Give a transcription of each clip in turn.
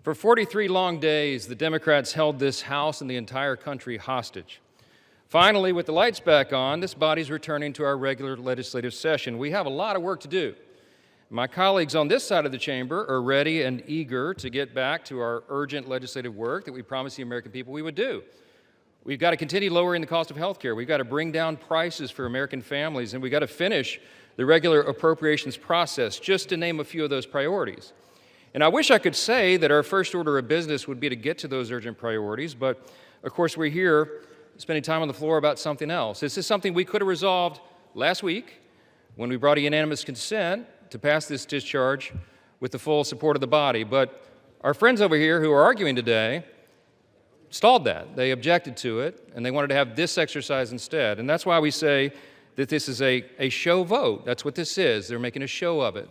For 43 long days, the Democrats held this House and the entire country hostage. Finally, with the lights back on, this body's returning to our regular legislative session. We have a lot of work to do. My colleagues on this side of the chamber are ready and eager to get back to our urgent legislative work that we promised the American people we would do. We've got to continue lowering the cost of health care. We've got to bring down prices for American families, and we've got to finish the regular appropriations process, just to name a few of those priorities. And I wish I could say that our first order of business would be to get to those urgent priorities, but of course we're here spending time on the floor about something else. This is something we could have resolved last week when we brought a unanimous consent to pass this discharge with the full support of the body. But our friends over here who are arguing today stalled that. They objected to it, and they wanted to have this exercise instead. And that's why we say that this is a show vote. That's what this is. They're making a show of it.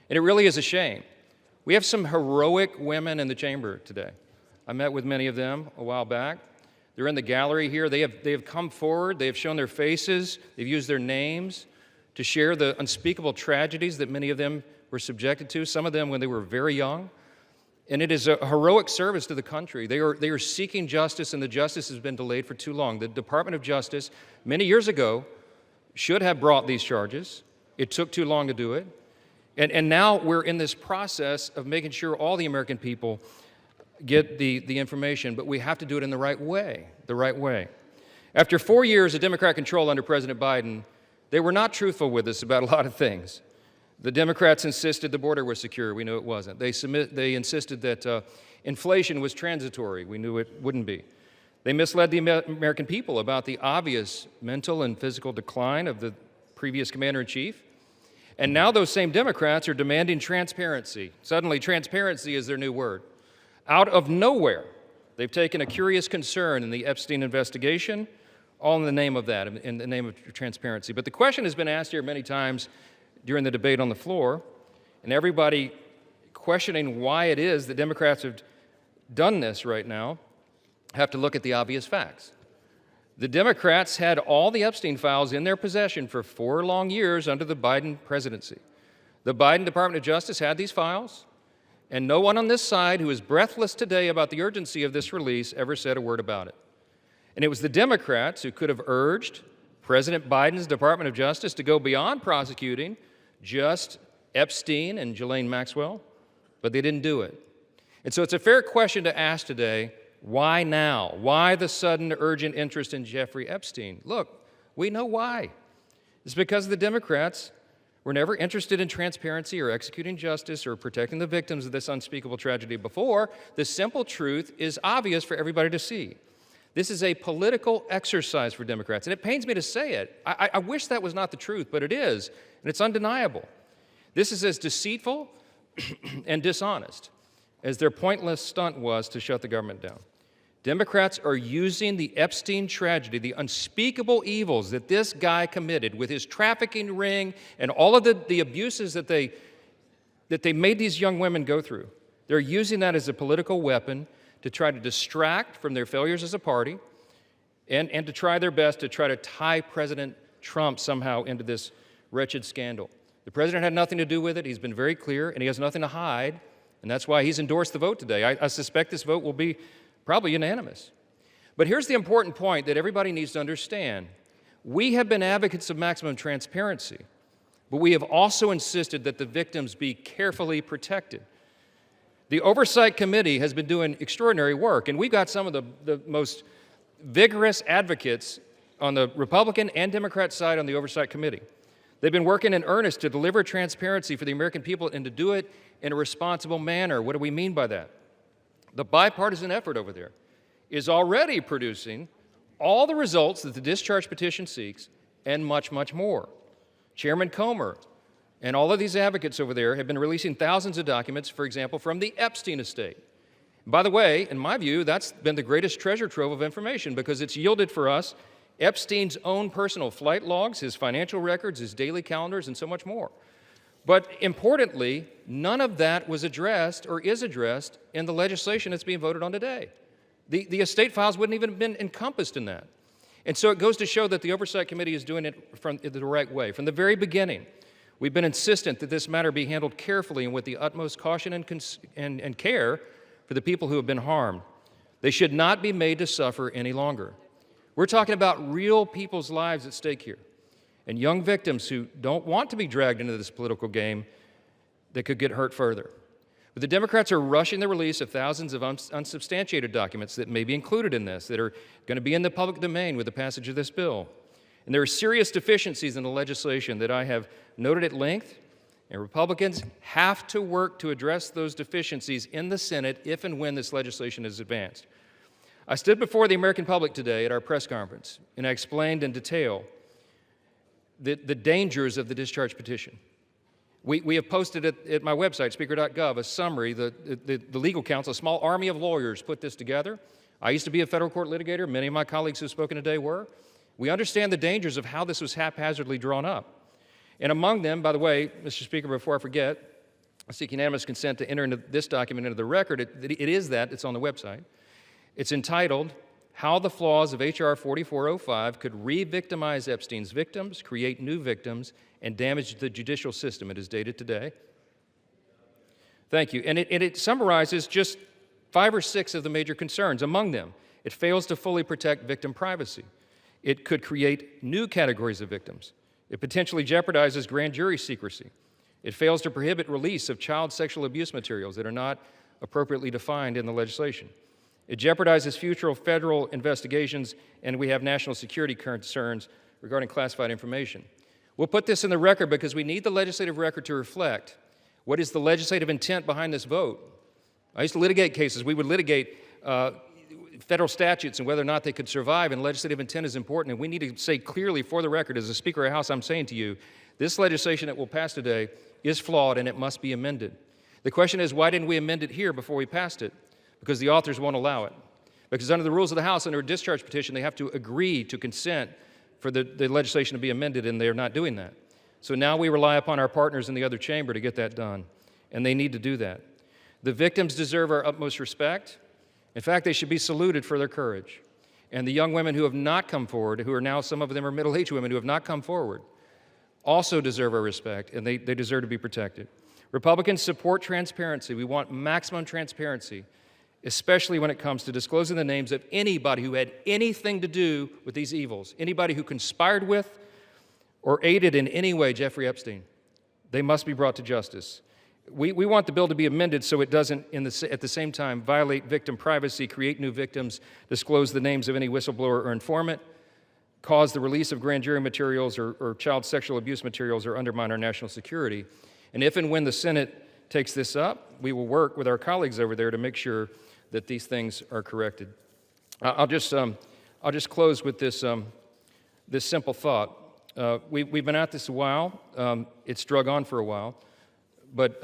And it really is a shame. We have some heroic women in the chamber today. I met with many of them a while back. They're in the gallery here. They have come forward. They have shown their faces. They've used their names to share the unspeakable tragedies that many of them were subjected to, some of them when they were very young. And it is a heroic service to the country. They are seeking justice, and the justice has been delayed for too long. The Department of Justice, many years ago, should have brought these charges. It took too long to do it. And now we're in this process of making sure all the American people get the information, but we have to do it in the right way, After 4 years of Democrat control under President Biden, they were not truthful with us about a lot of things. The Democrats insisted the border was secure. We knew it wasn't. They insisted that inflation was transitory. We knew it wouldn't be. They misled the American people about the obvious mental and physical decline of the previous commander-in-chief. And now those same Democrats are demanding transparency. Suddenly, transparency is their new word. Out of nowhere, they've taken a curious concern in the Epstein investigation, all in the name of that, in the name of transparency. But the question has been asked here many times during the debate on the floor, and everybody questioning why it is that Democrats have done this right now have to look at the obvious facts. The Democrats had all the Epstein files in their possession for 4 long years under the Biden presidency. The Biden Department of Justice had these files, and no one on this side who is breathless today about the urgency of this release ever said a word about it. And it was the Democrats who could have urged President Biden's Department of Justice to go beyond prosecuting just Epstein and Ghislaine Maxwell, but they didn't do it. And so it's a fair question to ask today, why now? Why the sudden urgent interest in Jeffrey Epstein? Look, we know why. It's because the Democrats were never interested in transparency or executing justice or protecting the victims of this unspeakable tragedy before. The simple truth is obvious for everybody to see. This is a political exercise for Democrats, and it pains me to say it. I wish that was not the truth, but it is, and it's undeniable. This is as deceitful and dishonest as their pointless stunt was to shut the government down. Democrats are using the Epstein tragedy, the unspeakable evils that this guy committed with his trafficking ring and all of the abuses that they made these young women go through. They're using that as a political weapon to try to distract from their failures as a party and to try their best to try to tie President Trump somehow into this wretched scandal. The president had nothing to do with it. He's been very clear, and he has nothing to hide, and that's why he's endorsed the vote today. I suspect this vote will be probably unanimous. But here's the important point that everybody needs to understand. We have been advocates of maximum transparency, but we have also insisted that the victims be carefully protected. The Oversight Committee has been doing extraordinary work, and we've got some of the most vigorous advocates on the Republican and Democrat side on the Oversight Committee. They've been working in earnest to deliver transparency for the American people and to do it in a responsible manner. What do we mean by that? The bipartisan effort over there is already producing all the results that the discharge petition seeks and much, much more. Chairman Comer and all of these advocates over there have been releasing thousands of documents, for example, from the Epstein estate. By the way, in my view, that's been the greatest treasure trove of information because it's yielded for us Epstein's own personal flight logs, his financial records, his daily calendars, and so much more. But importantly, none of that was addressed or is addressed in the legislation that's being voted on today. The estate files wouldn't even have been encompassed in that. And so it goes to show that the Oversight Committee is doing it from the right way. From the very beginning, we've been insistent that this matter be handled carefully and with the utmost caution and care for the people who have been harmed. They should not be made to suffer any longer. We're talking about real people's lives at stake here, and young victims who don't want to be dragged into this political game that could get hurt further. But the Democrats are rushing the release of thousands of unsubstantiated documents that may be included in this, that are going to be in the public domain with the passage of this bill. And there are serious deficiencies in the legislation that I have noted at length, and Republicans have to work to address those deficiencies in the Senate if and when this legislation is advanced. I stood before the American public today at our press conference, and I explained in detail the dangers of the discharge petition. We have posted at my website, speaker.gov, a summary. The legal counsel, a small army of lawyers, put this together. I used to be a federal court litigator. Many of my colleagues who have spoken today were. We understand the dangers of how this was haphazardly drawn up. And among them, by the way, Mr. Speaker, before I forget, I seek unanimous consent to enter into this document into the record. It's on the website. It's entitled, How the Flaws of H.R. 4405 Could Re-Victimize Epstein's Victims, Create New Victims, and Damage the Judicial System. It is dated today. Thank you. And it summarizes just 5 or 6 of the major concerns. Among them, it fails to fully protect victim privacy. It could create new categories of victims. It potentially jeopardizes grand jury secrecy. It fails to prohibit release of child sexual abuse materials that are not appropriately defined in the legislation. It jeopardizes future federal investigations, and we have national security concerns regarding classified information. We'll put this in the record because we need the legislative record to reflect what is the legislative intent behind this vote. I used to litigate cases. We would litigate federal statutes and whether or not they could survive, and legislative intent is important, and we need to say clearly for the record, as a Speaker of the House, I'm saying to you, this legislation that will pass today is flawed and it must be amended. The question is, why didn't we amend it here before we passed it? Because the authors won't allow it. Because under the rules of the House, under a discharge petition, they have to agree to consent for the legislation to be amended, and they're not doing that. So now we rely upon our partners in the other chamber to get that done, and they need to do that. The victims deserve our utmost respect. In fact, they should be saluted for their courage. And the young women who have not come forward, who are now, some of them are middle-aged women who have not come forward, also deserve our respect, and they deserve to be protected. Republicans support transparency. We want maximum transparency, especially when it comes to disclosing the names of anybody who had anything to do with these evils, anybody who conspired with or aided in any way Jeffrey Epstein. They must be brought to justice. We want the bill to be amended so it doesn't, at the same time, violate victim privacy, create new victims, disclose the names of any whistleblower or informant, cause the release of grand jury materials or child sexual abuse materials, or undermine our national security. And if and when the Senate takes this up, we will work with our colleagues over there to make sure that these things are corrected. I'll just close with this simple thought. We've been at this a while. It's drug on for a while, but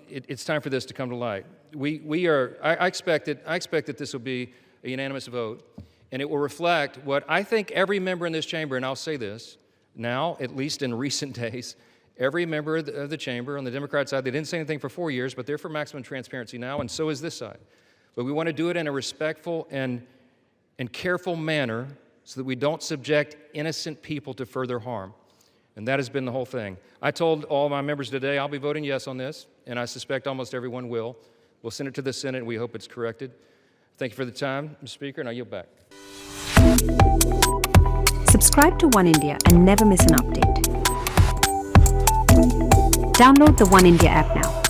it's time for this to come to light. I expect that this will be a unanimous vote, and it will reflect what I think every member in this chamber, and I'll say this now, at least in recent days, every member of the chamber on the Democrat side, they didn't say anything for 4 years, but they're for maximum transparency now, and so is this side. But we want to do it in a respectful and careful manner so that we don't subject innocent people to further harm. And that has been the whole thing. I told all my members today I'll be voting yes on this, and I suspect almost everyone will. We'll send it to the Senate, and we hope it's corrected. Thank you for the time, Mr. Speaker, and I yield back. Subscribe to Oneindia and never miss an update. Download the Oneindia app now.